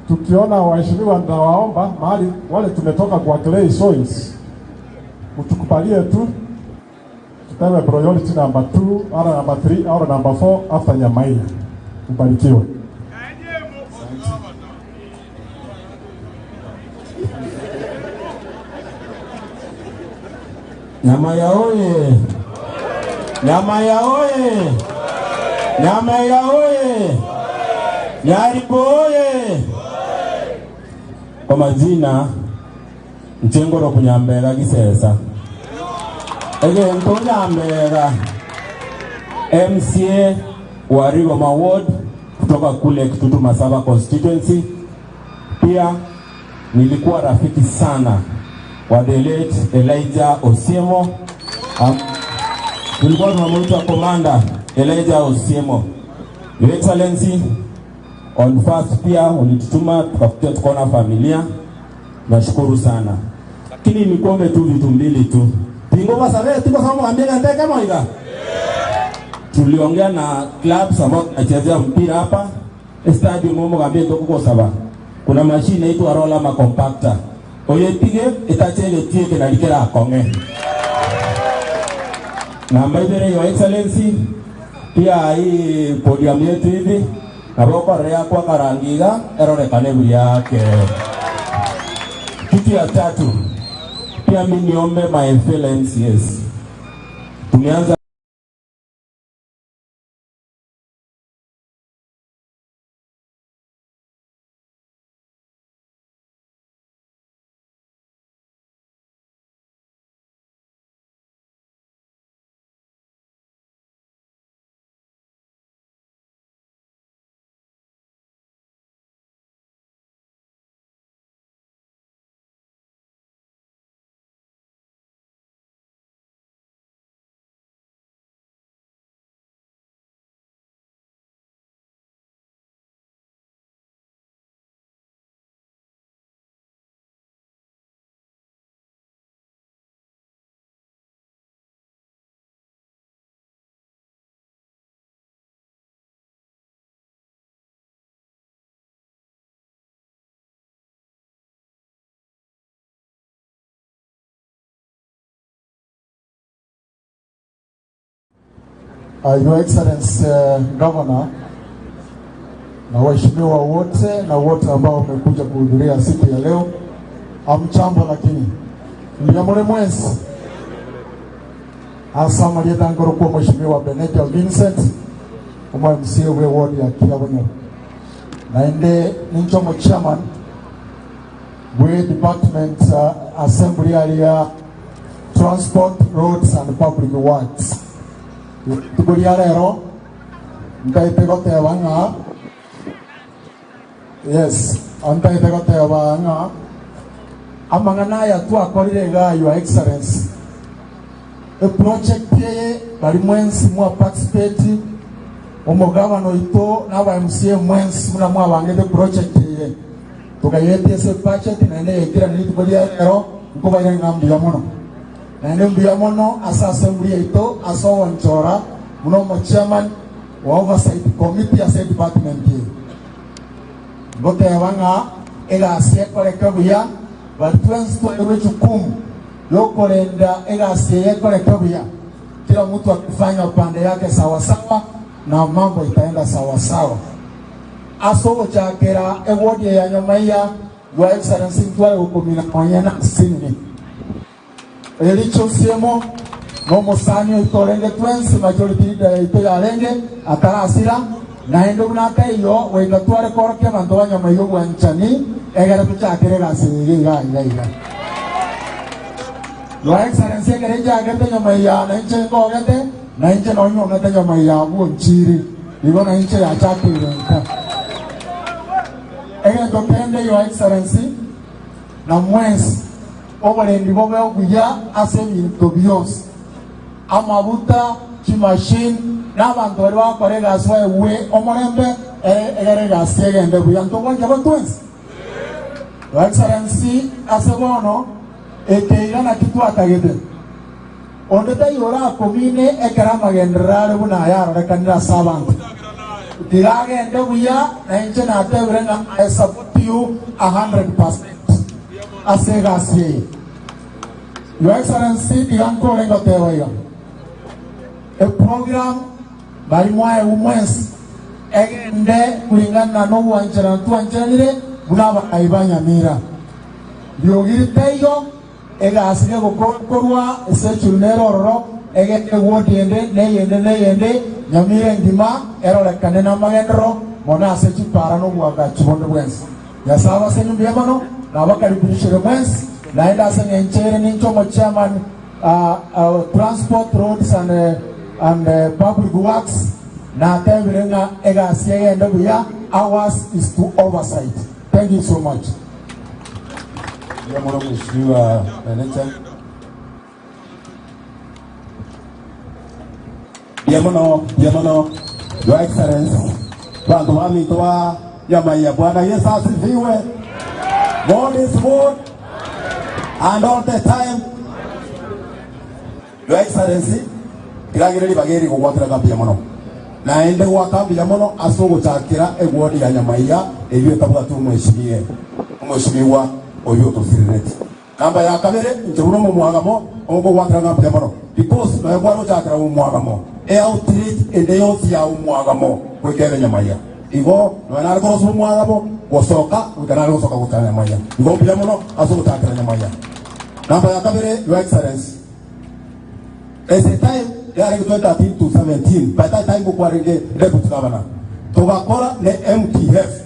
Tukiona waheshimiwa ndawaomba mahali wale tumetoka kwa clay soils, mtukubalie tu tutawe priority number 2 au number 3 au number 4 after Nyamaia. Ubarikiwe. Nyamaia oye! Nyamaia oye! Nyamaia oye! Nyaribo oye! Kwa majina Ntengoro Kunyambera Gisesa. Ege Nyambera MCA wa Rigoma Ward kutoka kule Kitutu Masaba constituency. Pia nilikuwa rafiki sana wa the late Elijah Osiemo. Tulikuwa tunamuita Commander Elijah Osiemo. Your Excellency, on first pia ulitutuma tukakuja tukaona familia. Nashukuru sana. Lakini nikombe tu vitu mbili tu. Tingo basare tuko sababu ambia ndege kama higa. Tuliongea na clubs ambao tunachezea mpira hapa. Stadium momo ngambia tuko saba. Kuna machine inaitwa roller ma compactor. Oyepige itachele tieke na likera akonge. Na mbele Your Excellency pia hii podium yetu hivi naboko rea kwa karangiga erore kanebu yake. Kitu ya tatu pia mimi niombe my fellow MCAs. Tumeanza Your Excellency Governor na waheshimiwa wote na wote ambao wamekuja kuhudhuria siku ya leo. Amchambo lakini Mbiamure Mwezi asama lieta ngoro kwa mheshimiwa Benedict Vincent kama MCA wa ward ya Kiabonyo. Na ende ninchomo chairman we department assembly area transport roads and public works. Tukuria lero ntaitegote wanga yes antaitegote wanga amangana ya tu akorire ga Your Excellency a project ye bali mwensi mwa participate omugabano ito n'aba MCA mwensi muna mwa bangede project ye tukayete se budget na ne ekira ni tukuria lero nkubaire ngambi ya mono na ndio mono asa assembly ito aso wanchora muno mo chairman wa oversight committee ase department ye ngote wanga ega asie kore kabuya batwens to ebechukumu yokolenda ega asie kore kabuya kila mtu akifanya upande yake sawa sawa na mambo itaenda sawa sawa. Aso chakera ewodi ya Nyamaia Your Excellency twale ukomina kwanyana sini Elicho Siemo Momo Sanyo itorenge twensi majority leader ito ya renge atarasira na endo kunaka iyo wega tuare koroke mandoa Nyamaia wanchani egara tuchakere gasiri ga. Your Excellency gereja agete Nyamaia na inche ngogete na inche no ngogete Nyamaia bunchiri ibo na inche ya chakire nka egara tokende Your Excellency na mwensi obarendi bobe okuya asemi tobios amabuta chimachine n'abantu bari bakorega aswa ewe omorembe egere gasegende buyanto bonje batwens. Your Excellency asebono ekeira na kitu atagede ondeta yora komine ekara magendrare buna yara kanira sabantu tigagende buya na inche natebirenga I support you 100% asegasi. Your Excellency tigankole ngotewa yo a program bari mwae umwensi egende kulingana no wanjana tuanjanire bunaba aibanya mira byogiriteyo egasige gukorwa esechunero roro egende wodiende neyende nyamire ngima erorekane na magendro mona asechipara no bwaga chibondo bwensi yasaba senyu byamano nabakaribishire bwensi naenda senyenchere ninchomo chairman transport roads and public works na tebirenga egasi egende buya. Ours is to oversight. Thank you so much. Mheshimiwa Manager. Yamano, Your Excellency, bantu wamitoa yamaya Bwana Yesu asifiwe. God is good and all the time. Your Excellency, kiragiriri bageri kugwatira kambi yamono. Na ende gwa kambi yamono asogo chakira egwodi ya nyamaya ebiwe kabuga tu mweshimiwa oyo tosirete. Namba ya kabere njeburo mu muhagamo ogo gwatira kambi yamono because na gwaro chakira mu muhagamo outreach ende yoti ya umuagamo kwekere nyamaya igo nwana ko so umuagamo gosoka ukana ko soka gutana nyamaya igo pia muno aso gutakira nyamaya. Namba ya kabere Your Excellency, as a time ya 2013 to 17 by that time ko arenge deputy governor to bakora le MTF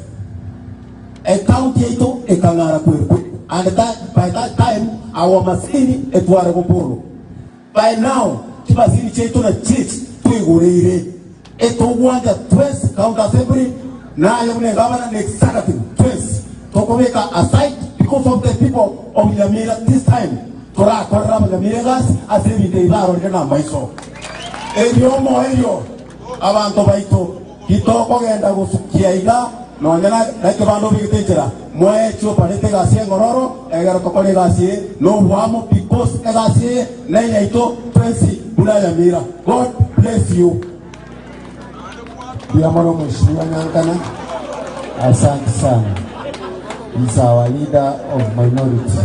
a county ito ekangara kweru and that by that time our masini etware ko poro by now kibasini chetu na church tuigurire etogwanja twice county assembly na yone governor and executive twice tokomeka aside because of the people of Nyamira this time tora korra Nyamira gas asebite ibaro na maiso elio abantu baito kitoko genda gusukia iga nonyana like bando bigitejera mwecho panete gasi ngororo egero tokole gasi no wamo because egasi na yaito twice Nyamira. God bless you. Biamoro Mheshimiwa Nyankana, asante sana. He's our leader of minority.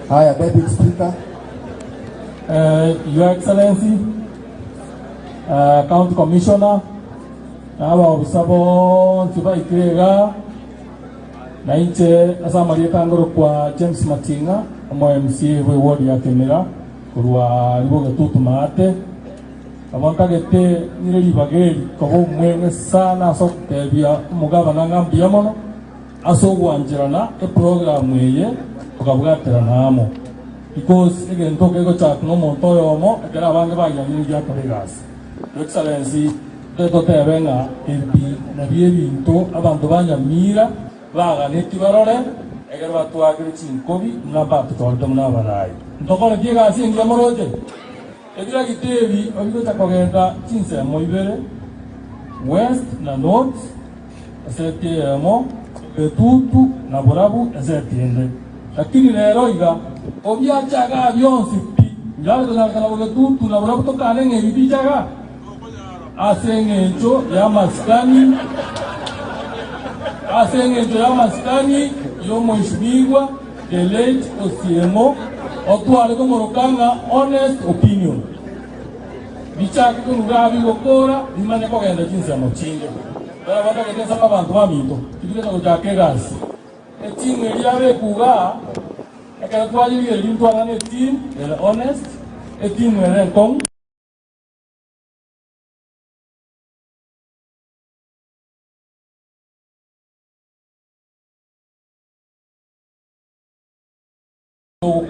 Haya, Deputy Speaker. Your Excellency, County Commissioner, aba obisabo tiba ikirega na inche asa Maria Kangoro kwa James Matinga, omo MCA we ward ya Kemera. Kurwa liboga tutumate abantu agete nireli bageri kobo mwene sana so tebia mugabana ngambi yamono aso gwanjirana e program eye okabwatera namo because again tokego chat no monto yomo ekera abange bayanyiri ya kolegas. Your Excellency, teto tebenga ebi na bintu abantu banyamira baganeti barore egera batwagire chinkobi na batu toldomu nabarai ndokole kiega asinga moroje egira gitebi obigota kogenda chinse moibere west na north asete mo betutu na borabu asete lakini lero iga obyachaga byonsi njalo na kana betutu na borabu tokane ngebichaga asengecho ya maskani yo mheshimiwa the late Osiemo otwale ko morokanga honest opinion bichaki ko ngabi gokora imane ko genda jinsi amochinge bara banda ke tesa abantu bamito tikile ko jake gas etinwe yabe kuga ekara twali ile bintu angane team the honest etinwe renkong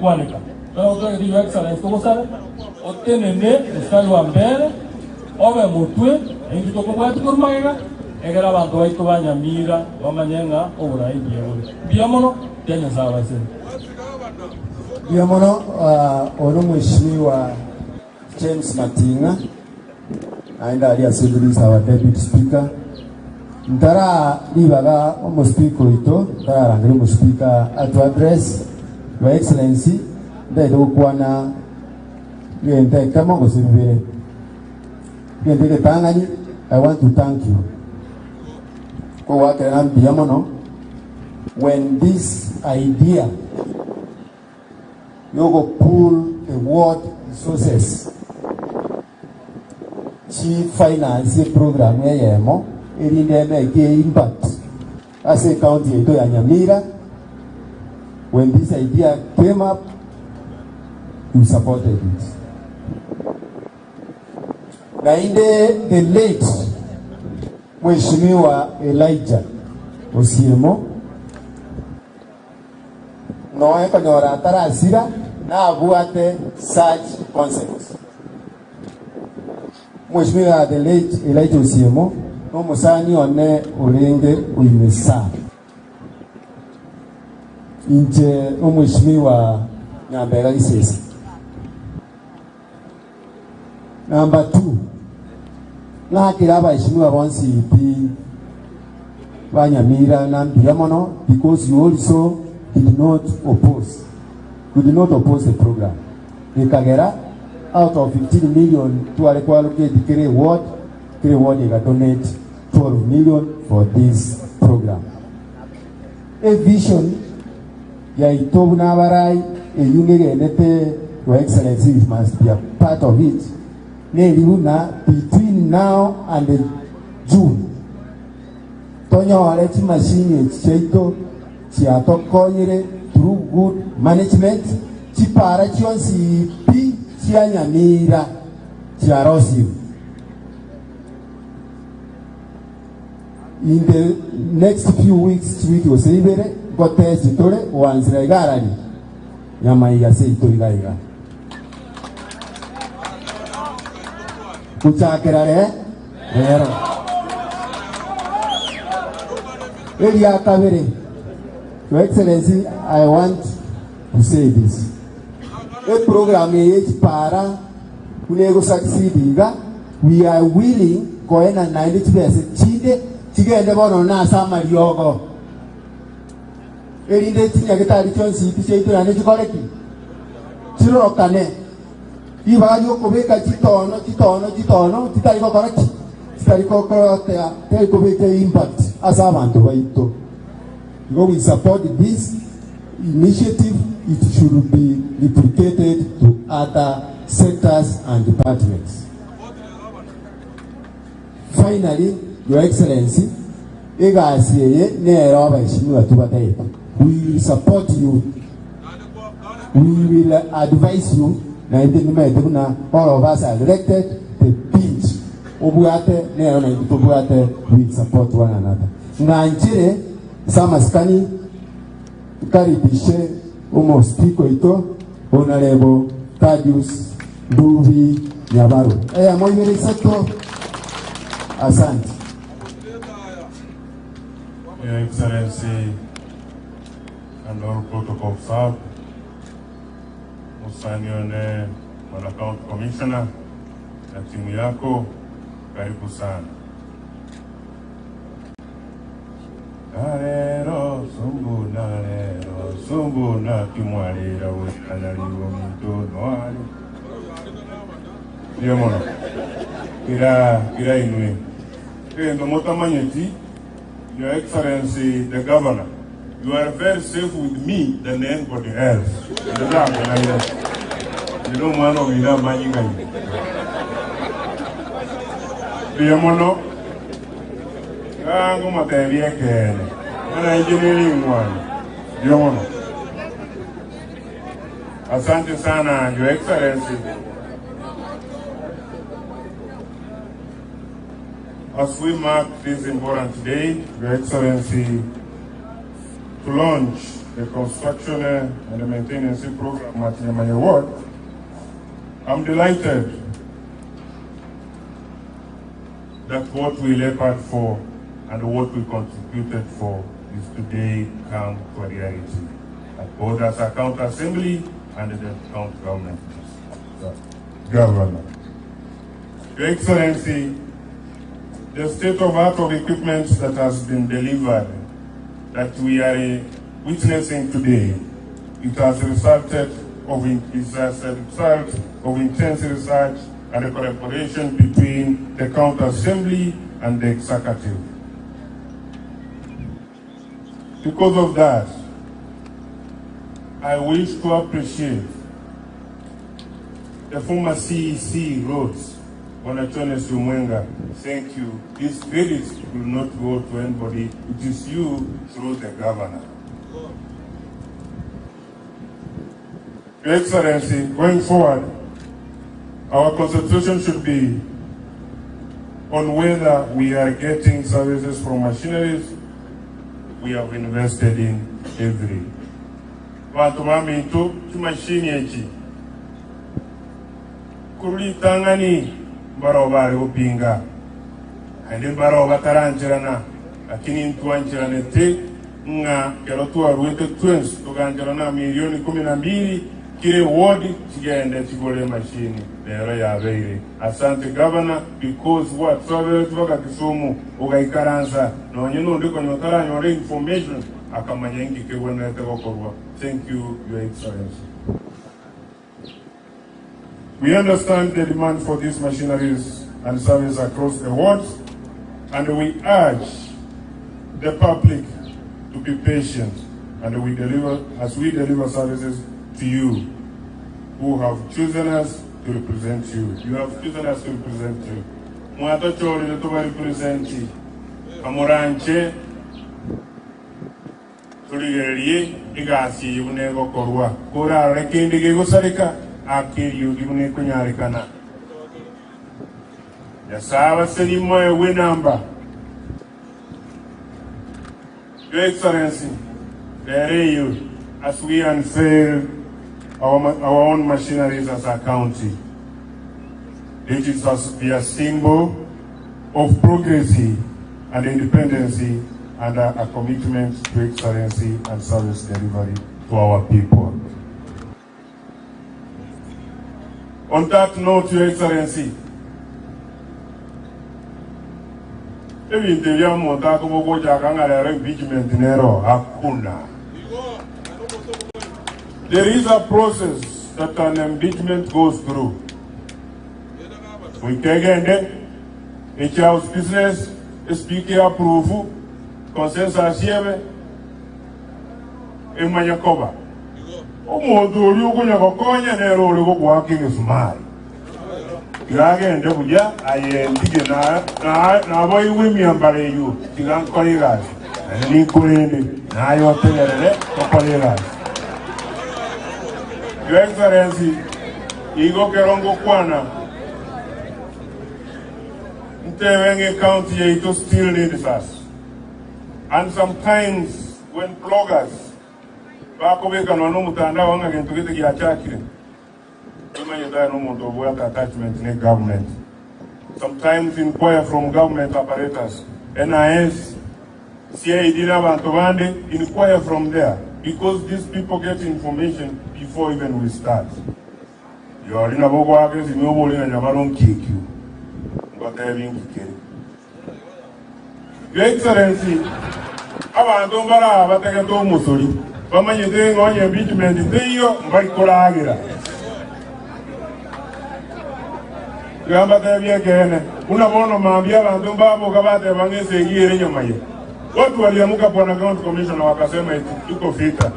kuanika. Kwa hiyo Your Excellency tukosale otenene mstari wa mbele obe mutwe ingi tokobwati kurumaiga egera abantu baito banyamira bamanyenga oburayi byewe biamono tenya sawa sene biamono ono Mheshimiwa James Matinga aenda ali assembly our Deputy Speaker ndara libaga omo speaker ito ndara rangire mo speaker to address Your Excellency, ndaido kwana yende kama gosibire yende ketangani I want to thank you. Kwa wake nambia mono, when this idea you go pull the ward resources chief finance program yemo erinde make impact as a county ito ya Nyamira. When this idea came up, you supported it. Na inde the late Mheshimiwa Elijah Osiemo no ekonyora tarasira na abuate such concepts. Mheshimiwa the late Elijah Osiemo no musani one urenge uimesa inje Mheshimiwa Nyambera Isesi. Number 2, na kila baheshimiwa bonsi ipi Banyamira nambia mono, because you also did not oppose the program. Ikagera out of 15 million to allocate the ward you donate 12 million for this program. A vision ya itobu na barai eyungege nete Your Excellency must be a part of it. Between now and June, Tonyo aleti machine cheito chiato konyere through good management chipara chionsi pi chianyamira chiarosi. In the next few weeks, wiki osebere gote chitore wanzira igarani nyama ya seito igaiga kuchakira rero Elia Kavere. Your Excellency, I want to say this. A program is para kunego succeed. We are willing go in and 90% chide chigende bono na sama ryogo. Erinde tinya getari chonsi picheito ya neji koreki. Chiro kane. Iba yo kobeka chitono titari ko koreki. Titari ko korotea titari ko beka impact as abantu baito. Because we support this initiative, it should be replicated to other sectors and departments. Finally, Your Excellency, we will support you. We will advise you. All of us are elected. The pinch, we support one another. Nanjire, sama skani karibishe umostiko ito Honorable Thaddeus Nduvi Nyabaru. Moyere seto. Asante. Your Excellency and all protocol staff, Musanione Account Commissioner na timu yako, karibu sana. Narero sumbu na kimwalira wekanaliwo mitono wali. Ndiyo mono. Kira inwe. Kendo motamanyeti, Your Excellency, the Governor, you are very safe with me than anybody else. You don't want to be that man. Ndiyo mono. Kango materia kene. Ana engineering one. Ndiyo mono. Asante sana, Your Excellency. As we mark this important day, Your Excellency, to launch the construction and the maintenance program at Nyamaya Ward, I'm delighted that what we labored for and what we contributed for is today come to reality at both as a county assembly and the county government. Your Excellency, the state-of-art of equipment that has been delivered, that we are witnessing today, it has resulted of intense research and the collaboration between the county assembly and the executive. Because of that, I wish to appreciate the former CEC Roads, Bonatones Umwenga. Thank you. This credit will not go to anybody. It is you through the governor. Your Excellency, going forward, our concentration should be on whether we are getting services from machineries we have invested in every. Watu mami itu machine echi. Kuri tangani barobare upinga. Andi baroba taranchirana. Lakini ntuanchirane te nga kerotu aruete twins tukanchirana milioni 12 kile ward chigende chigole machine lero yabeire. Asante governor, because what travel tuka Kisumu ugaikaransa no nyino ndiko nyotara nyore information akamanyengi kewena tegokorwa. Thank you, Your Excellency. We understand the demand for these machineries and services across the world, and we urge the public to be patient and we deliver services to you who have chosen us to represent you. You have chosen us to represent you. Mwato chori to represent you. Amoranche tuligerie igasi yunego korwa. Kora rekindi gegosarika akiri yugune kunyarikana. Ya sawa selimo ewe namba. Your Excellency, there you as we unveil our own machineries as a county. It is to be a symbol of progress and independence and a commitment to excellency and service delivery to our people. On that note, Your Excellency, there is a process that an impeachment goes through. We take a house business, speaker approval, consensus here, and Manyakoba. Omodo yuko nyakokonya nero uliko working smart. Yage ndebuja ayendige na boy wimi ambare yu tigan kolegas ni kulende na yotelele to kolegas. Your Excellency, igo kerongo kwana Ntewenge County it still needs us. And sometimes when bloggers bakobeka no mutandao wanga gentugete giachakire attachment in government. Sometimes inquire from government apparatus. NIS, CID, inquire from there. Because these people get information before even we start. You are in a bogo in your body and you kick you. But they're being kicked. Your Excellency, abantu mbara batagato musori. Bamanye doing on your impeachment ndeyo mbarikolagira. Gamba tabia kene unabono maambia abantu mbabo kabate bangese yire nyama ye. Watu waliamuka kwa county commissioner wakasema iko vita.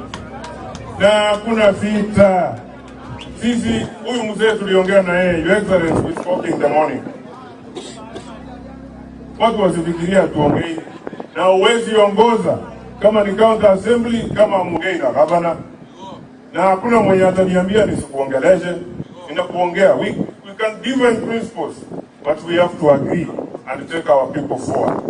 Na kuna vita. Sisi huyu mzee tuliongea na yeye, Your Excellency, we spoke in the morning. Watu wasifikiria tuongee. Na uwezi ongoza kama ni county assembly kama mgeni na governor. Na hakuna mwenye ataniambia nisikuongeleshe. Ninakuongea. We can give in principles, but we have to agree and take our people forward.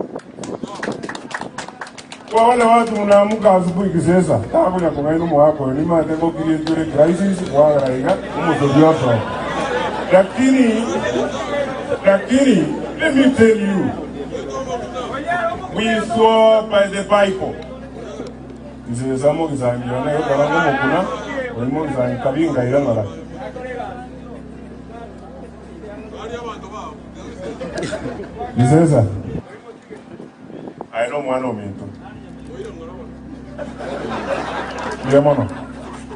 Kwa wale watu mnaamuka asubuhi kisesa, takunya kumainu mwako, ni mateko kirienture crisis, wagaraiga, umusojoto. Lakini, let me tell you, we swore by the Bible. Nisesamo kizangi, wana yokarango mokuna, wemo kizangi kabinga ilanara. Nisesa, I know one of me. Yamono,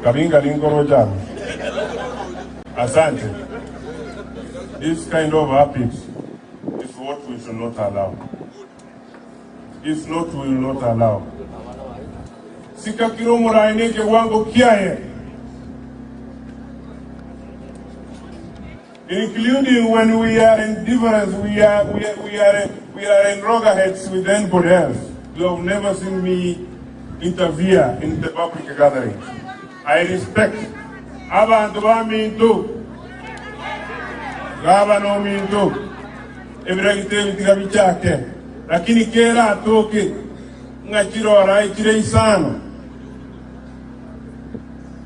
kabinga lingoro jana. Asante. This kind of habit is what we should not allow. It's not we will not allow. Sika kiromo raineke wango kiaye. Including when we are in difference, we are in loggerheads with anybody else. You have never seen me interfere in the public gathering. I respect. Abantu bamintu. Gaba no mintu. Ebiragite bitiga bichake. Lakini kera atoke. Ngachirora ikire isano.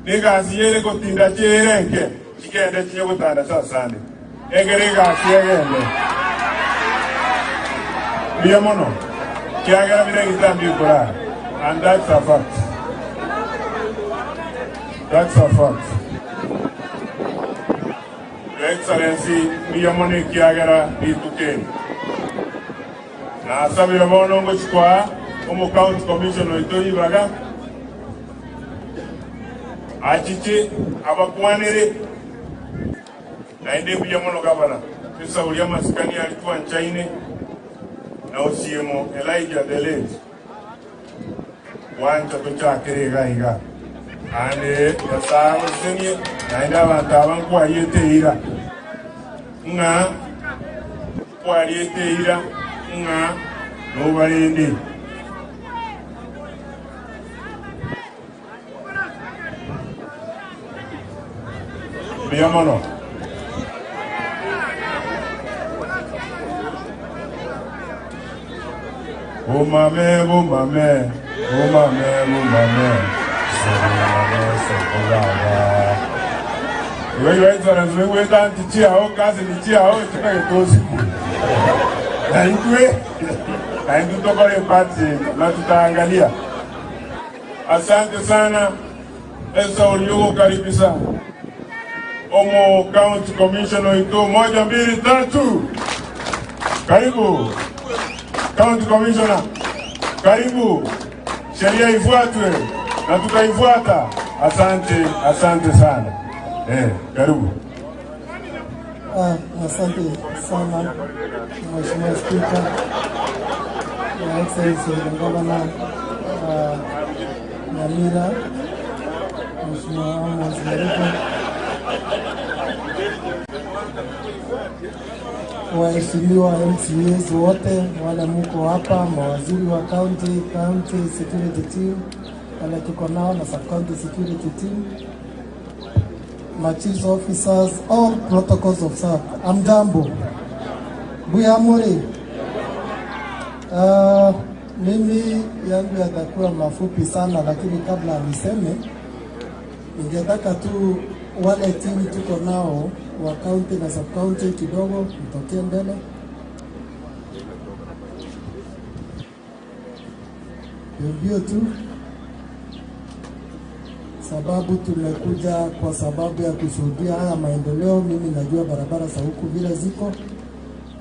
Nega asiyere kotinda cherenke. Chikende chinyo kutanda sasane. Egerega asiyegende. Biyamono. Kiagara biragita mbikura. And that's a fact. That's a fact. Your Excellency, Miyamone Kiagara Itukeni. Na sabi yabono ngochikwa, Omo County Commissioner Ito Ibaga. Achiche, Abakwanere. Na inde Miyamono Gavana. Pisa Uliyama Sikani alikuwa nchaine. Na OCMO Elijah Delage. Wanja kucha kirega higa. Ane yasa usini naenda bantaban kwa yete ira. Nga kwa yete ira nga no barindi. Biyamono. Umame. Your Excellency, we went down to Chia, Kazi ni Chia, to pay those people. And to talk about party, not to Tangalia. Asante sana, Esa Uliugo Karibisa. Omo County Commissioner Ito, moja mbili tatu. Karibu. County Commissioner, karibu. Sheria ifuatwe na tutaifuata. Asante sana. Karibu. Asante sana Mheshimiwa Spika, Your Excellency Governor Nyamira, Mheshimiwa Amos Merito, waheshimiwa MCAs wote wale mko hapa, mawaziri wa county security team wale tuko nao na sub county security team, my chief officers, all protocols observed. Amjambo. Buyamuri. Mimi yangu yatakuwa mafupi sana, lakini kabla niseme, ningetaka tu wale timu tuko nao wa county na sub county kidogo mtokee mbele. Ndio tu sababu tumekuja kwa sababu ya kushuhudia haya maendeleo. Mimi najua barabara za huku vile ziko,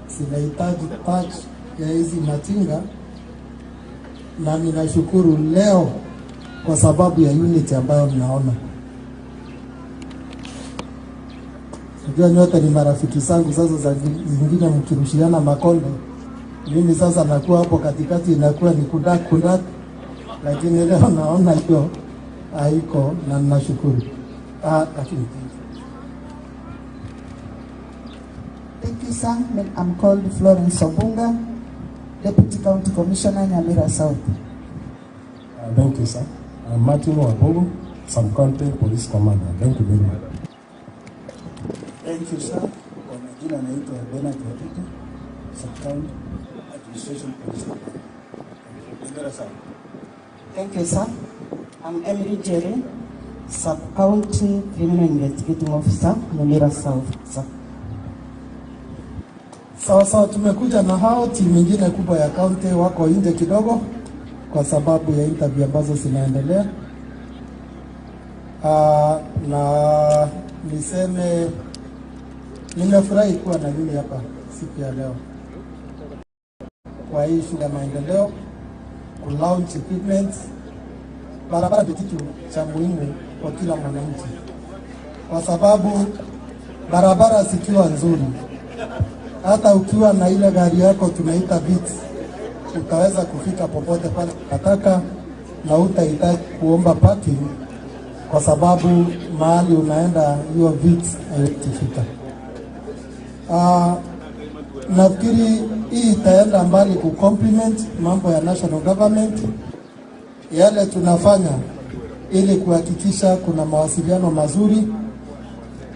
sinahitaji touch ya hizi matinga, na ninashukuru leo kwa sababu ya unity ambayo mnaona. Najua nyote ni marafiki zangu, sasa za zingine mkirushiana makonde, mimi sasa nakuwa hapo katikati, inakuwa ni kundak, lakini leo naona hiyo haiko na nashukuru. Lakini thank you sir. I'm called Florence Obunga, Deputy County Commissioner Nyamira South. Thank you sir. I'm Martin Wabogo, Sub-County Police Commander. Thank you very much. Thank you sir. Kwa majina naitwa Bernard Watito, Sub-County Administration Police Commander. Nyamira South. Thank you sir. I'm Emily Jerry, Sub-County Criminal Investigating Officer, Nyamira South. Sir. Sawa, tumekuja na hao timu nyingine kubwa ya county wako nje kidogo kwa sababu ya interview ambazo zinaendelea. Na niseme nimefurahi kuwa na nyinyi hapa siku ya leo kwa hii shughuli ya maendeleo, ku launch equipment. Barabara ni kitu cha muhimu kwa kila mwananchi, kwa sababu barabara zikiwa nzuri hata ukiwa na ile gari yako tunaita Vitz, utaweza kufika popote pale unataka na utahitaji kuomba parking, kwa sababu mahali unaenda hiyo Vitz haitifika. Nafikiri hii itaenda mbali ku compliment mambo ya national government, yale tunafanya ili kuhakikisha kuna mawasiliano mazuri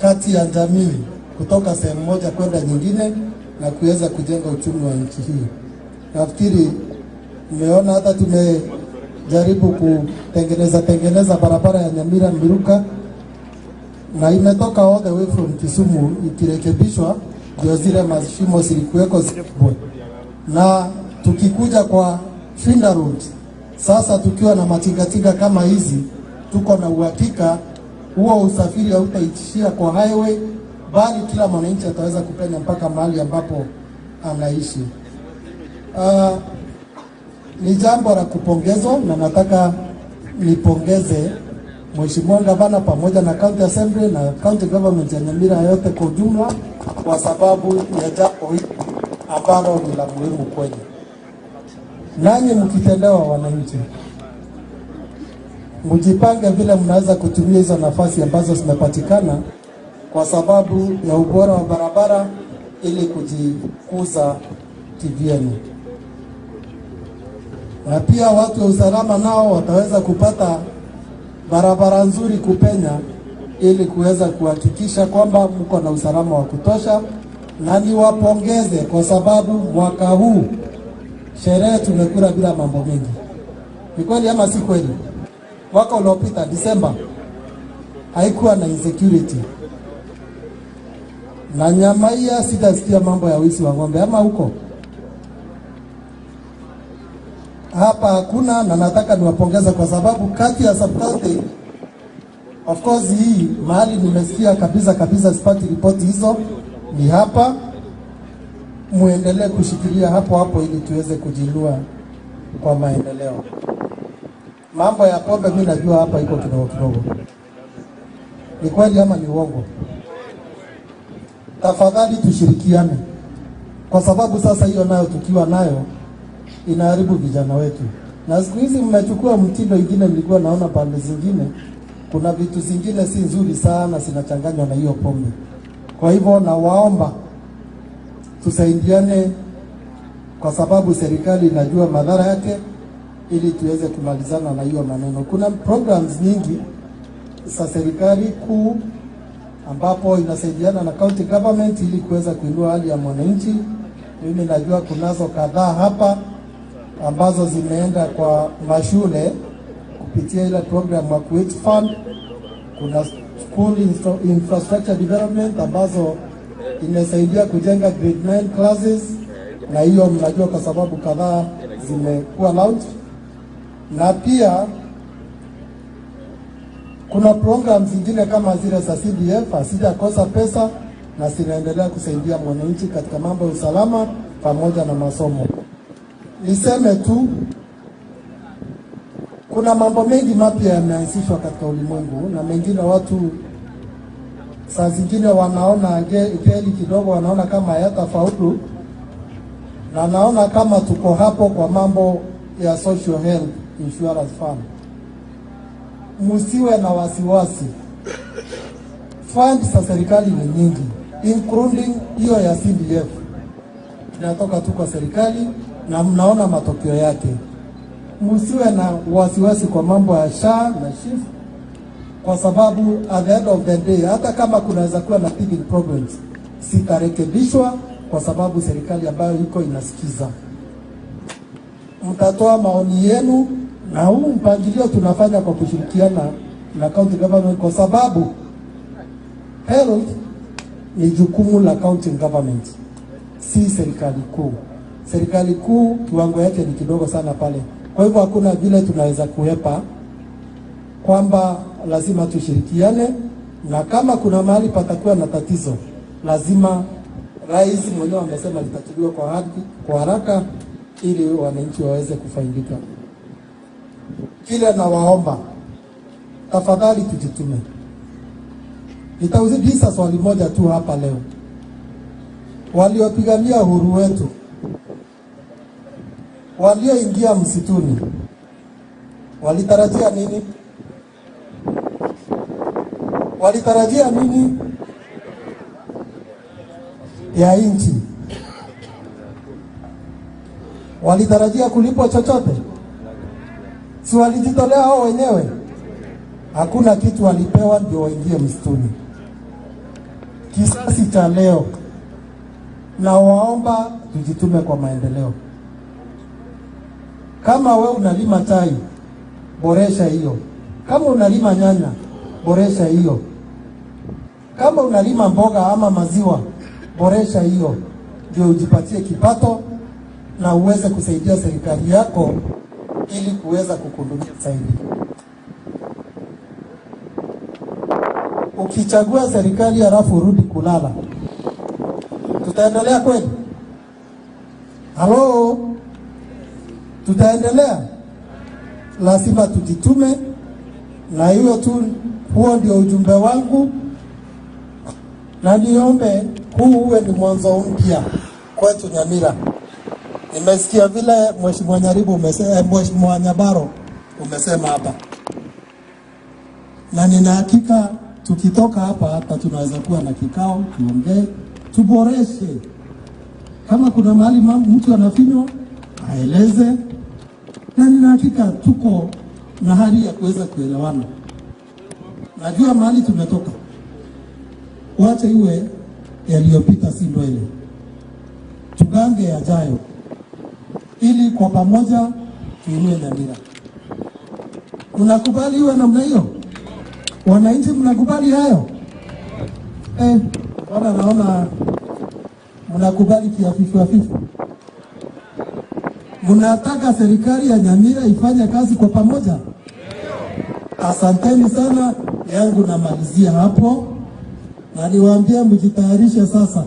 kati ya jamii kutoka sehemu moja kwenda nyingine na kuweza kujenga uchumi wa nchi hii. Nafikiri mmeona hata tumejaribu kutengeneza barabara ya Nyamira Mbiruka, na imetoka all the way from Kisumu ikirekebishwa, ndio zile mashimo zilikuweko zikubwa. Na tukikuja kwa Finda Road, sasa tukiwa na matingatinga kama hizi, tuko na uhakika huo usafiri hautaishia kwa highway, bali kila mwananchi ataweza kupenya mpaka mahali ambapo anaishi. Ni jambo la kupongezwa, na nataka nipongeze Mheshimiwa Gavana pamoja na County Assembly na County Government ya Nyamira yote kwa ujumla, kwa sababu ya jambo hili ambalo ni la muhimu kweli. Nanyi mkitendewa wananchi, mjipange vile mnaweza kutumia hizo nafasi ambazo zimepatikana kwa sababu ya ubora wa barabara ili kujikuza kivyenu. Na pia watu wa usalama nao wataweza kupata barabara nzuri kupenya ili kuweza kuhakikisha kwamba mko na usalama wa kutosha. Na niwapongeze kwa sababu mwaka huu sherehe tumekula bila mambo mengi. Ni kweli ama si kweli? Mwaka uliopita Disemba haikuwa na insecurity. Na Nyamaiya sitasikia mambo ya wizi wa ng'ombe ama huko. Hapa hakuna, na nataka niwapongeza kwa sababu kati ya sub-county, of course hii mahali nimesikia kabisa sipati ripoti hizo ni hapa. Muendelee kushikilia hapo ili tuweze kujinua kwa maendeleo. Mambo ya pombe mimi najua hapa iko kidogo. Ni kweli ama ni uongo? Tafadhali tushirikiane, kwa sababu sasa hiyo nayo tukiwa nayo inaharibu vijana wetu. Na siku hizi mmechukua mtindo ingine, nilikuwa naona pande zingine kuna vitu zingine si nzuri sana zinachanganywa na hiyo pombe. Kwa hivyo nawaomba tusaidiane, kwa sababu serikali inajua madhara yake, ili tuweze kumalizana na hiyo maneno. Kuna programs nyingi za serikali kuu ambapo inasaidiana na county government ili kuweza kuinua hali ya mwananchi. Mimi najua kunazo kadhaa hapa ambazo zimeenda kwa mashule kupitia ile program ya Kuwait Fund. Kuna school infrastructure development ambazo imesaidia kujenga grade 9 classes, na hiyo mnajua kwa sababu kadhaa zimekuwa launch. Na pia kuna program zingine kama zile za CDF asijakosa pesa, na zinaendelea kusaidia mwananchi katika mambo ya usalama pamoja na masomo. Niseme tu kuna mambo mengi mapya yameanzishwa katika ulimwengu, na mengine watu saa zingine wanaona geli kidogo, wanaona kama hayatafaulu, na naona kama tuko hapo kwa mambo ya social health insurance fund. Musiwe na wasiwasi, fund za serikali ni nyingi, including hiyo ya CDF inatoka tu kwa serikali na mnaona matokeo yake. Musiwe na wasiwasi kwa mambo ya SHA na SHIF, kwa sababu at the end of the day, hata kama kunaweza kuwa na teething problems, sitarekebishwa kwa sababu serikali ambayo iko inasikiza. Mtatoa maoni yenu, na huu mpangilio tunafanya kwa kushirikiana na county government, kwa sababu health ni jukumu la county government, si serikali kuu. Serikali kuu kiwango yake ni kidogo sana pale. Kwa hivyo hakuna vile tunaweza kuhepa kwamba lazima tushirikiane, na kama kuna mahali patakuwa na tatizo, lazima rais mwenyewe amesema litatuliwa kwa haraka ili wananchi waweze kufaidika. Kile nawaomba, tafadhali tujitume. Nitauliza swali moja tu hapa leo. waliopigania uhuru wetu, walioingia msituni, walitarajia nini? Walitarajia nini ya nchi? Walitarajia kulipwa chochote? Si walijitolea hao wenyewe? Hakuna kitu walipewa ndio waingie msituni. Kisasi cha leo, na waomba tujitume kwa maendeleo. Kama we unalima chai, boresha hiyo. Kama unalima nyanya, boresha hiyo. Kama unalima mboga ama maziwa, boresha hiyo, ndio ujipatie kipato na uweze kusaidia serikali yako ili kuweza kukuhudumia zaidi. Ukichagua serikali halafu urudi kulala, tutaendelea kweli? Halo, tutaendelea? Lazima tujitume, na hiyo tu, huo ndio ujumbe wangu, na niombe huu uwe ni mwanzo mpya kwetu Nyamira. Nimesikia vile Mheshimiwa Nyaribo umesema, Mheshimiwa Nyabaro umesema hapa, na nina hakika tukitoka hapa hata tunaweza kuwa na kikao, tuongee, tuboreshe. Kama kuna mahali mtu anafinywa, aeleze, na nina hakika tuko na hali ya kuweza kuelewana. Najua mahali tumetoka, wacha iwe yaliyopita si ndwele, tugange yajayo, ili kwa pamoja tuinue Nyamira. Unakubali iwe namna hiyo? Wananchi mnakubali hayo? Bwana naona mnakubali kiafifu. Mnataka serikali ya Nyamira ifanye kazi kwa pamoja? Asanteni sana, yangu namalizia hapo, na niwaambie mjitayarishe sasa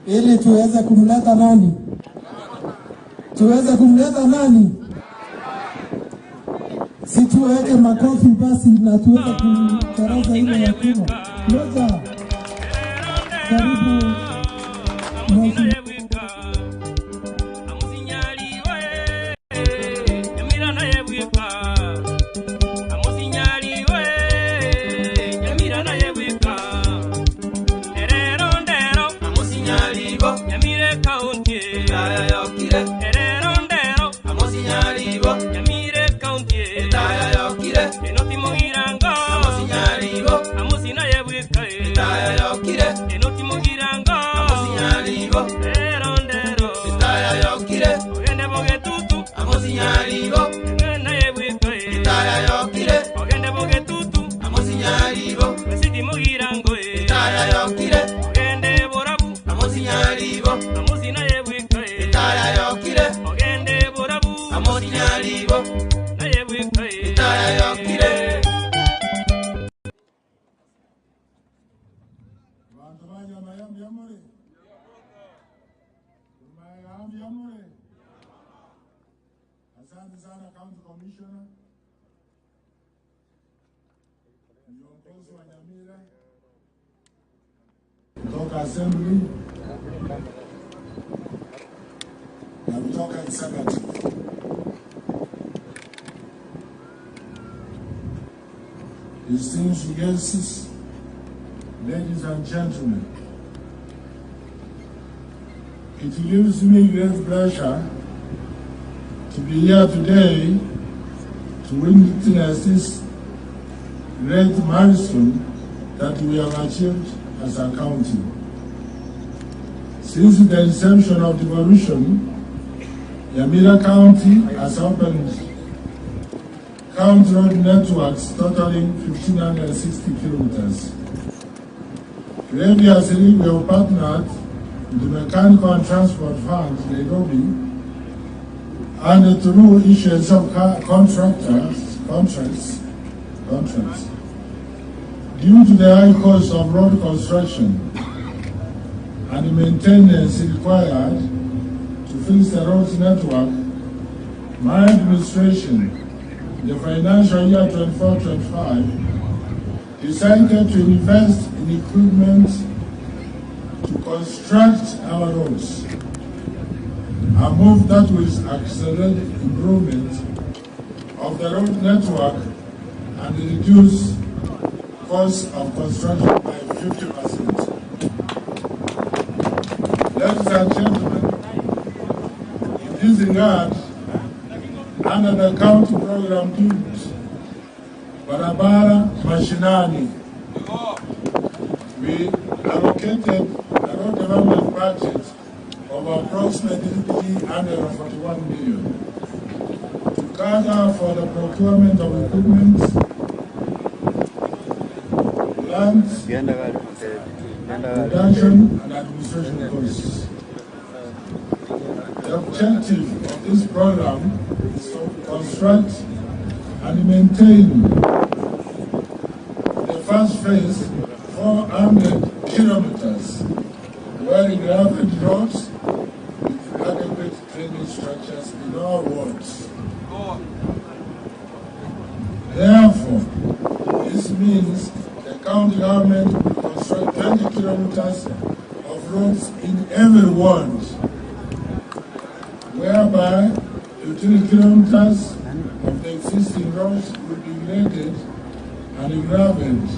ili tuweze kumleta nani? Tuweze kumleta nani? Si tuweke makofi basi na tuweze kutaraza ile ya kura. Moja. Karibu. Asante sana County Commissioner, viongozi wa Nyamira kutoka Assembly na kutoka Executive. Distinguished guests, ladies and gentlemen, it gives me great pleasure to be here today to witness this great milestone that we have achieved as a county. Since the inception of devolution, Nyamira County has opened county road networks totaling 1,560 kilometers. Previously, we have partnered with the Mechanical and Transport Fund, Nairobi, and through issuance of contracts. Due to the high cost of road construction and the maintenance required to fix the roads network, my administration, in the financial year 24-25, decided to invest in equipment to construct our roads. A move that will accelerate improvement of the road network and reduce cost of construction by 50%. Ladies and gentlemen, in this regard, under the county program unit, Barabara Mashinani, we allocated a road development budget of approximately 341 million to cater for the procurement of equipment, land, production, and administration costs. The objective of this program is to construct and maintain the first phase 400 kilometers well-gravelled roads with adequate drainage structures in all wards. Therefore, this means the county government will construct 20 kilometers of roads in every ward, whereby 15 kilometers of the existing roads will be graded and gravelled,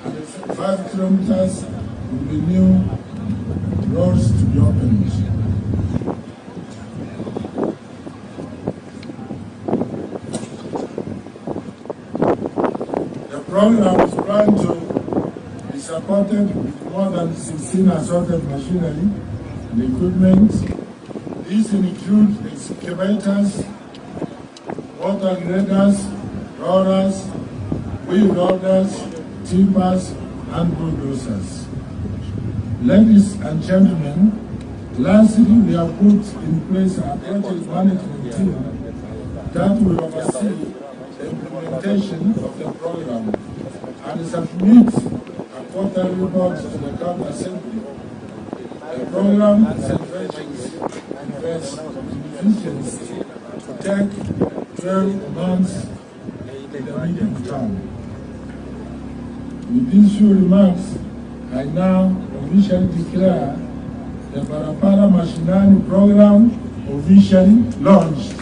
and 5 kilometers will be new roads to be opened. The program is planned to be supported with more than 16 assorted machinery and equipment. These include excavators, water graders, rollers, wheel loaders, tippers, and bulldozers. Ladies and gentlemen, lastly, we have put in place a project management team that will oversee the implementation of the program and submit a quarterly report to the county assembly. The program celebrates invest in efficiency to take 12 months in the medium term. With these few remarks, I now officially declare the Barabara Mashinani program officially launched.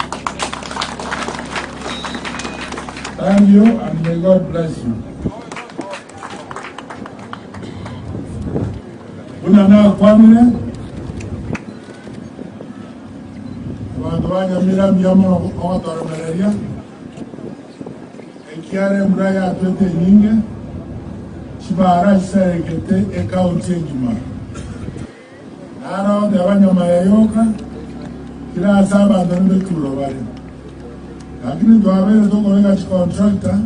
Thank you, and may God bless you. Unana kwamile Wadwanya mila miyama okatoro meleria Ekiare mbraya atwete nyinge Shibara shisarekete ekaunti enjuma Naro dewanya mayayoka Kila saba andonde tulo wale Lakini tuwabele toko wega chikontrakta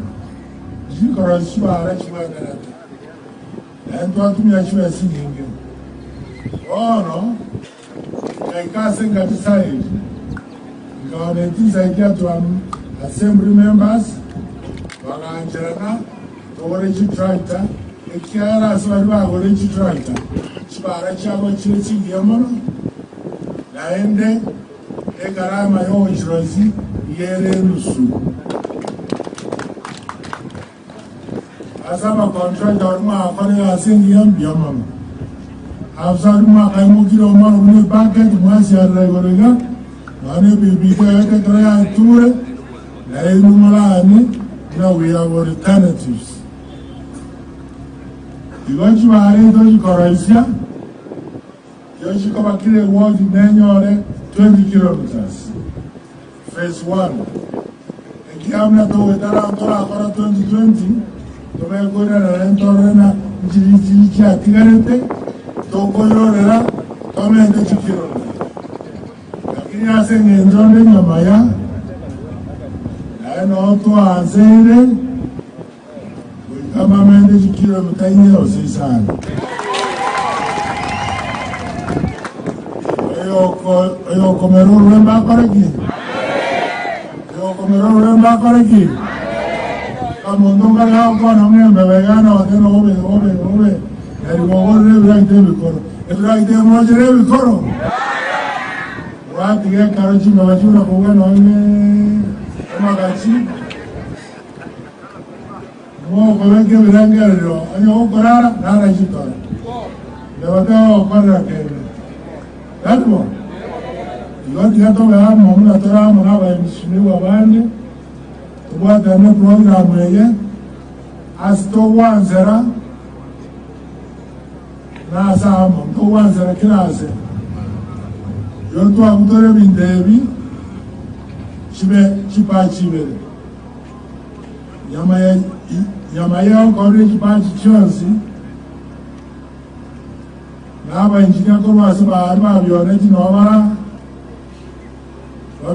Jikoro shibara shibagarate Ento atumia shiba sinyinge Ono Kaikase ngatisai Ikaonetisa ikia tuwa assembly members Wakaanjirana Togorechi tractor Ekiara aswariwa agorechi tractor Chibara chabo chile chingi yamono Naende Ekarama yo chirozi Yere nusu Asama contractor Oruma akone asengi yamono Afsaruma kaimukiro umano mune bucket Mwasi ya regorega Mane bibika yote traya ture Na inumalaani Now we have alternatives. Iwanchi mahali toji koraisia Yoshi kama kile ward nenyore 20 kilometers Phase 1 Ekiamna to wetara antora akora 2020 Tome kore na rentore na Nchilichi atigarete Toko yorera Tome ende chikiro Lakini ase ngenjonde nyamaya Naeno otu azere Kama mende chikiro mtainye osisana Oyo komeru remba koreki Oyo komeru remba koreki Kama ndunga yao kona mnembe vegana wateno obe Eri wogore rebi ite vikoro Ebi ite moja rebi vikoro Wati ge karochi mewachura kugano ime Magachi Mwoko weke virangerero Anyo ukorara nara jitore lewatao kwa kene hapo yote hato ya mwana tora mwana wa mheshimiwa bande tubata na program yeye asto wanzera na samo to wanzera kilase yoto amutore bindebi chibe nyama yao kore chipachi chonsi na aba injinia kwa sababu abione tinobara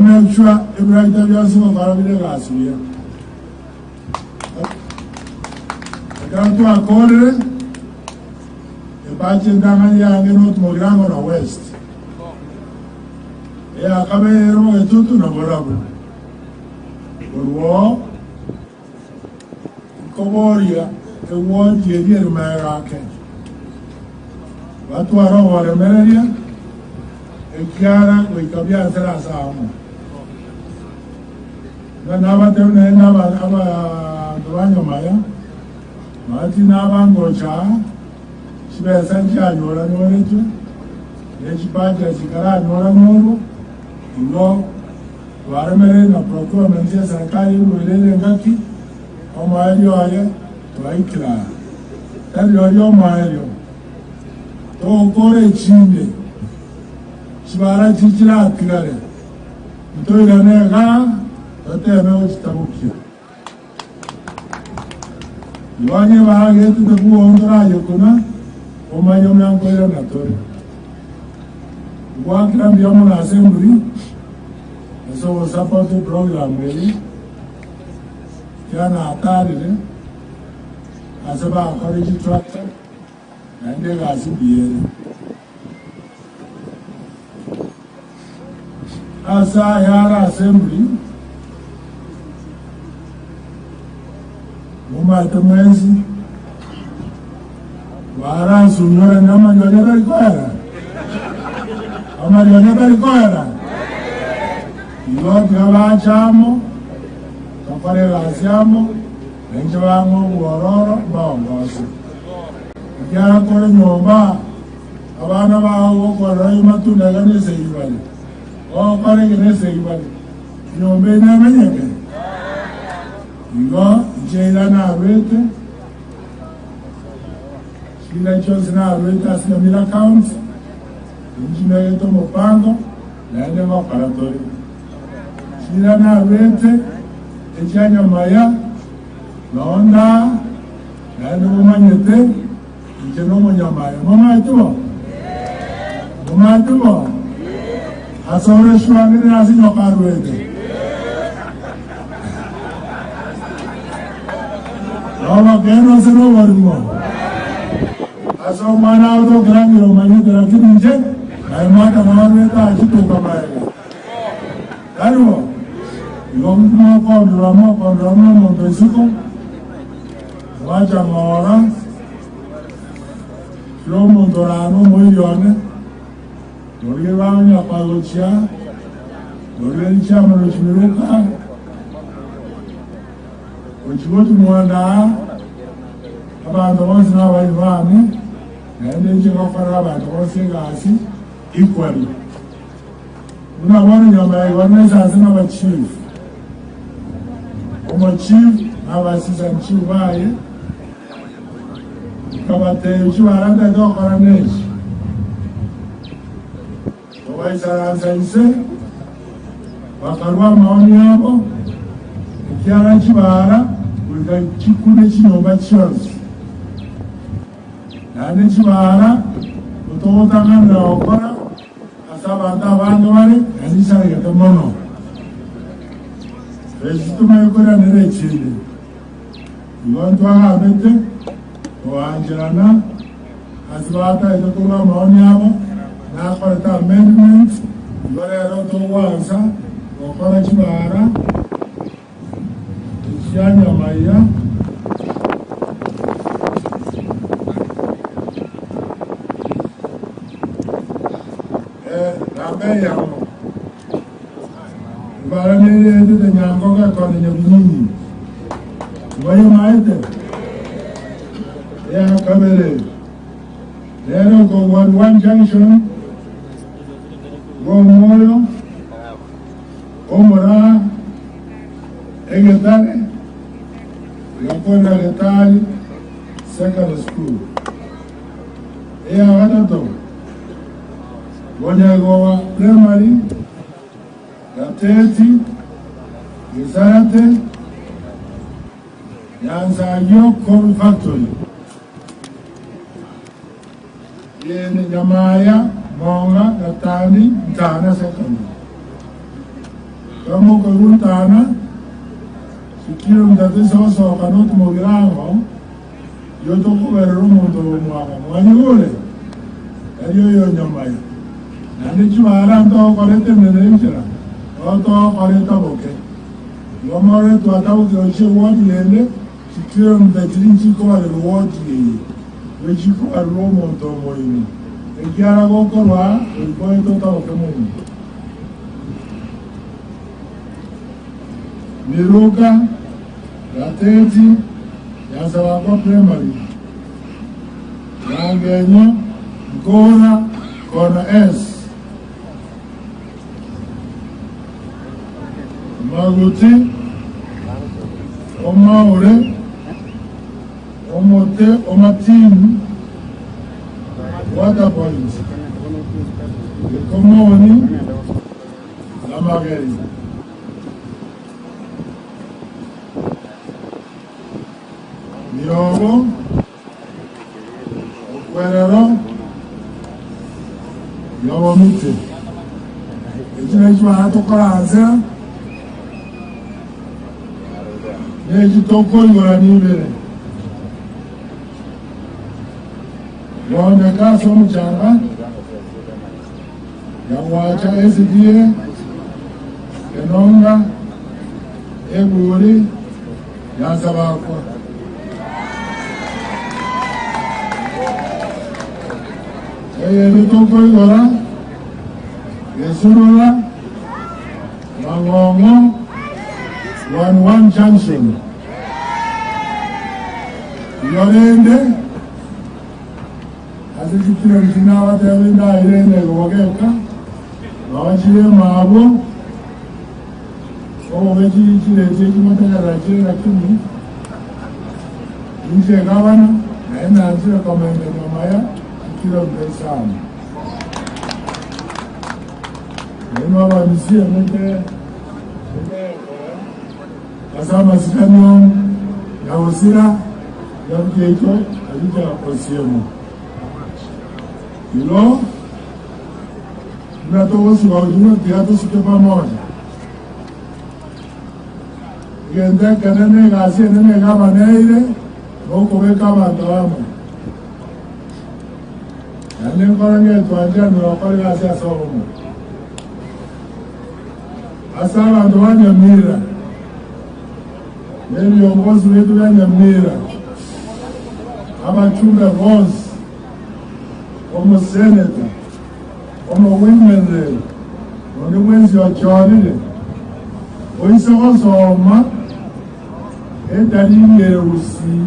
make sure every time you ask for a gas here. I come to a corner, a patch in Dangania and not Morango or West. Yeah, come here, a tutu no morable. But war, Comoria, a war, dear American. What were over America? Chiara we cabia sera samo na nava tene nava aba doanyo maya mati nava ngocha sibe sanja nyora nyoretu ne chipaja chikara nyora nyoro ngo waremere na procurement ya serikali uelele ngaki o maelio aye twaikla tali yo maelio to kore chinde Sibara chichira tigare. Mtoi lane ga tote ameo chitabukia. Iwanye waage tuteku ondora yokuna omayo mlango ila natori. Wakira mbiamo na assembly. So we support the program really. Kiana atari le. Asaba encourage tractor. Nande ga asibiyere. Asa yara assembly Muma tumezi Wara sunyora nama nyone bari kwara Ama nyone bari kwara Iyo tiawa chamo Kapare gasiamo Lenche wango uororo Baongosi Kiara kore nyomba Abana bao kwa rai matu negane se iwali Oh, pare que no se igual. Yo me na mañana. Digo, llega na vete. Si la chose na vete así a mil accounts. Un me tomo pando, la ende va para todo. Si la na vete, echanya maya, la onda, la ende va mañete, y que no me llama. Mamá tú. Mamá tú. Asore shwangire nasi nyokarwete. Roma keno seno warimo. Aso mana auto grangi romani grangi ninje. Ay mata mawarweta achito kabaega. Karo. Yomtuma kondrama montesiko. Wacha maora. Lomo dorano moyone. Dori wanya palocha, dori chama no chimiruka, uchibotu mwanda, abantu bonse n'abayivani, nende nchiko fara abantu bonse ngasi, equally. Unabona nyama ya iwanesa asina wa chief. Uma chief, n'abasisa chief baye, kabate uchiwaranda dokora neshi. Waisaransayise bakarwa maoni yabo ikiara kibara ulika chikune chinyomba chonsi nane kibara utotangana okora asabanta abantu bari anisarigate mono resituma yokora nerechile iwantu ahabete oanjirana asibata itotola maoni yabo na kwalita amendment yore roto wansa wakora chibara ikianya maya rambe yamo ibara nile de nyango ka kone nyabini wayo maete ya kabele Lero go one junction, go Moyo, Omora, Egetare, Yapona Letali, secondary school. Ea Watato, Gowa primary, Gateti, Gizarate, Yanza Yoko factory. Yeni Jamaya, Monga, Gatani, Tana secondary. Kamu kurun Tana, Sikirum Datiso, Kanut Mogirango, Yotoku Verumo, Manuole, Ayo Jamaya. And you are around all corrected Malaysia, Auto Coretta Boke. Lomore to attack the ocean one lane, Sikirum the Jinchico and Water. Which you are Romo to Moini. A Kiara is going to talk to me. Miruka, Lateti, Yasawako primary. Yangenyo, Gora, Kona S. Maguti, Omaure, Omote, Omatin, Water Point, Komoni, Lamagari. Miogo, Guerrero, Yawamite. Ejinejwa atokoraza, Nejitoko Yoranibere. Wanda somo changa ya wacha SDA Kenonga Eburi ya Sabako Nitoko Yora Yesurura Mangongo 11 Junction Yorende Azikitira mtinawa tewinda irene kuwageka Wawachile maabo Owo wechi chile chechi mataka chile na kimi Inche gavana Naenda anchile komende nyamaya Kikira mpesama Nima wamisie mwete Kasama sikanyo Ya usira Ya mkeito Alija osiemu Ilo, tunatoka kwa ujumla tiato sike pamoja. Gende kanene gasi nene kama neire, moko weka bandawamo. Yane korange tuanjia nuwakori gasi asomo. Asaba ndoanya mira. Neni yongozi wetu ya mira. Ama chumbe vozi. Como senator, como women rep, onde mwenzi wa chorire, oisoko soma, dalili ya usi,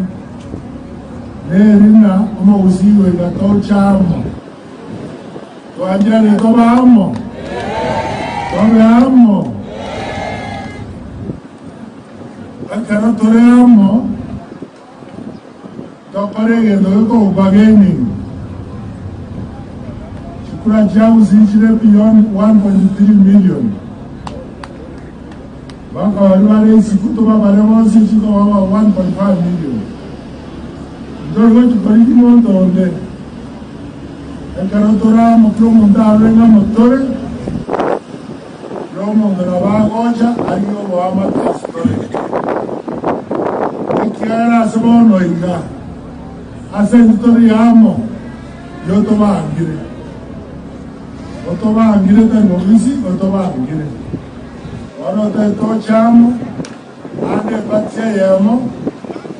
nerina, como usiwe gato chamo, tuanjane toba amo, akana tore amo, tokorege doko ubageni. Kura jauzi ichile beyond 1.3 million. Baka waliwale isikuto wale wasi ichiko wawa 1.5 million. Ndoro wetu pariki monto onde. Ekarotora moklo monta alenga motore. Romo ngarawa gocha ariyo wama testore. Ekiara sabono inga. Ase nitori amo. Yoto wa angire. Otoba angire tengo visi, otoba angire. Oro te to chamo, ane batse yemo,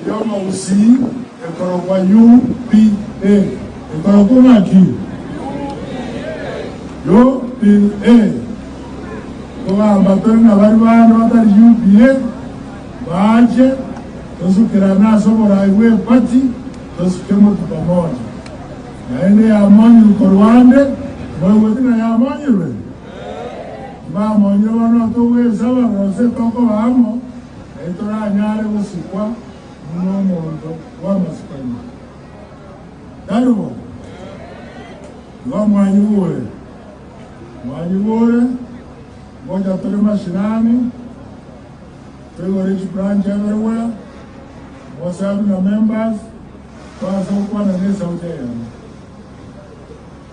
yomo usi, ekoro kwa UPA, ekoro kuma ki. UPA. Kwa ambatori na wariwano watari UPA, waache, tosu kirana somo raiwe pati, tosu kemo tupamoja. Naende ya monyu korwande, mwewetina ya monyu we. Ba monyu wano tuwe sawa rose toko hamo, etora nyare usikwa, mnomondo wa masikani. Darubo, wa mwanyu ule. Mwanyu ule, moja tole mashinani, tuwe rich branch everywhere, wasabu na members, kwa kwa na nesa ujaya.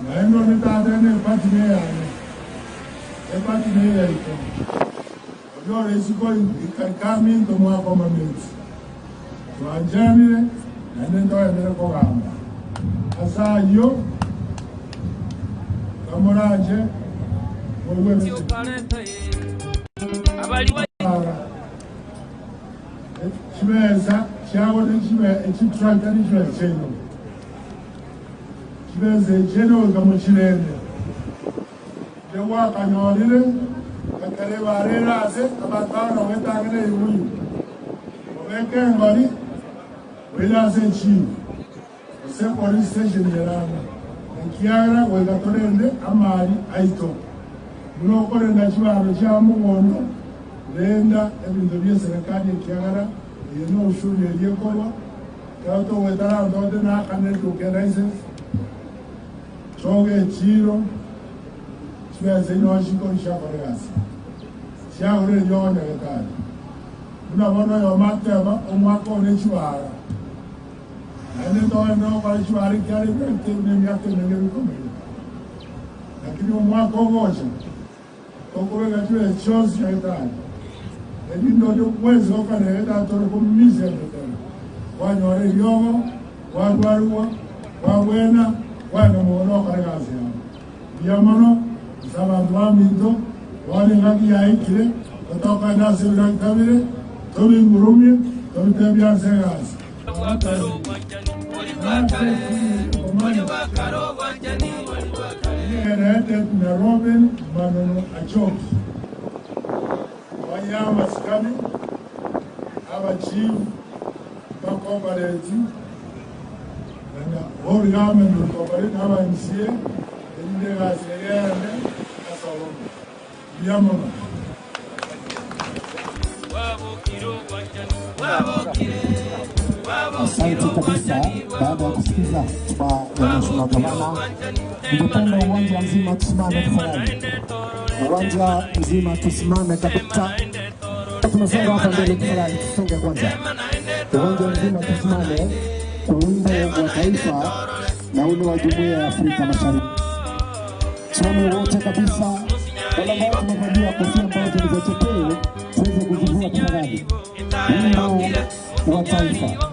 Na endo ni taadene pati meyane. Pati meyane ito. Ojo resiko ikarikami into mwa kwa mamiti. Tuanjani na nendo ya nere kwa gamba. Asa yo, kamoraje, wewe miti. Chimeza, chiawa ni chimeza, ni chimeza. Chibeze jeno gamuchirene dewa kanyorire kakare barera ase abatana wetagene yuyu obeke ngori wela se chi ose police station yerana nkiara wegatorende amari aito muno korenda chibaro cha mugondo lenda ebintu bya serikali kiagara yeno ushuri eliyekorwa kato wetara ndote na kaneto license Choge chiro, chweze inoshiko nishakoreasi. Shaure yone wekali. Unabono yomateba, umwako unechiwara. Ene toa ndo kwa chiwari kiari kwete unemiyate unengerukomele. Lakini umwako ugocha. Tokuweka chwe chozi ya itali. Edi ndo mwezi okane eda atore kumimise ya itali. Wanyore yogo, wagwarua, wawena, wana mwono karagazi ya biyamano sabantu bamito wali ngaki ya ikire kutoka nasi unakitabire tobi ngurumye tobi tebya segas Nairobi manono achoki wanyama sikani aba chief bakombalezi all government will cooperate now and see in the area Asante kabisa. Baada ya kusikiza hotuba ya Mheshimiwa Gavana, ningependa uwanja mzima tusimame tafadhali. Uwanja mzima tusimame kabisa. Tunasonga hapa mbele tafadhali, tusonge kwanza. Uwanja mzima tusimame kwa wimbo wa taifa na ule wa Jumuiya ya Afrika Mashariki. Tusimame wote kabisa. Wale ambao tumevalia kofia ambazo ni za chepeo tuweze kuzivua tafadhali. Wimbo wa taifa.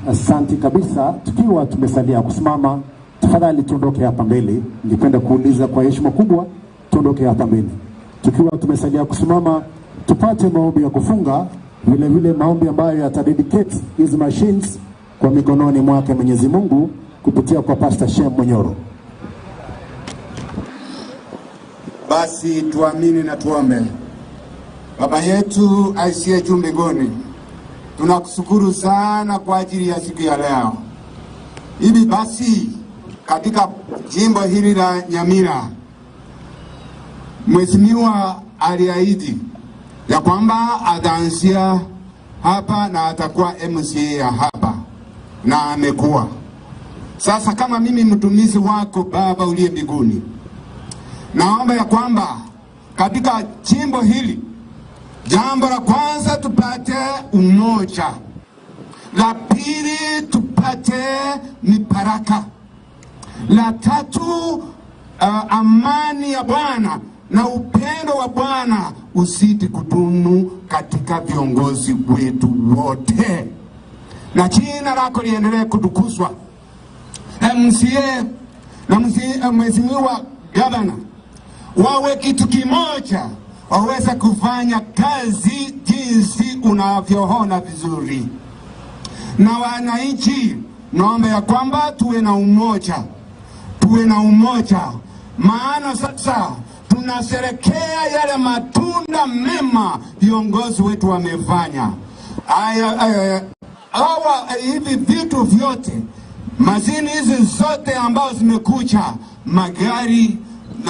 Asante kabisa. Tukiwa tumesalia kusimama, tafadhali tuondoke hapa mbele. Ningependa kuuliza kwa heshima kubwa, tuondoke hapa mbele. Tukiwa tumesalia kusimama, tupate maombi ya kufunga, vile vile maombi ambayo yatadedicate hizi machines kwa mikononi mwake Mwenyezi Mungu kupitia kwa Pastor Shem Munyoro. Basi tuamini na tuombe. Baba yetu aishiye juu mbinguni, tunakushukuru sana kwa ajili ya siku ya leo. Hivi basi katika jimbo hili la Nyamira, Mheshimiwa aliahidi ya kwamba ataanzia hapa na atakuwa MCA ya hapa, na amekuwa. Sasa kama mimi mtumishi wako Baba uliye mbinguni, naomba ya kwamba katika jimbo hili, jambo la kwanza tupate umoja, la pili tupate mibaraka, La tatu, amani ya Bwana na upendo wa Bwana usiti kudumu katika viongozi wetu wote, na jina lako liendelee kutukuzwa. MCA na mheshimiwa gavana wawe kitu kimoja, waweza kufanya kazi jinsi unavyoona vizuri. Na wananchi, naomba ya kwamba tuwe na umoja, maana sasa tunasherekea yale matunda mema viongozi wetu wamefanya. Hivi vitu vyote, mazini hizi zote ambao zimekucha, magari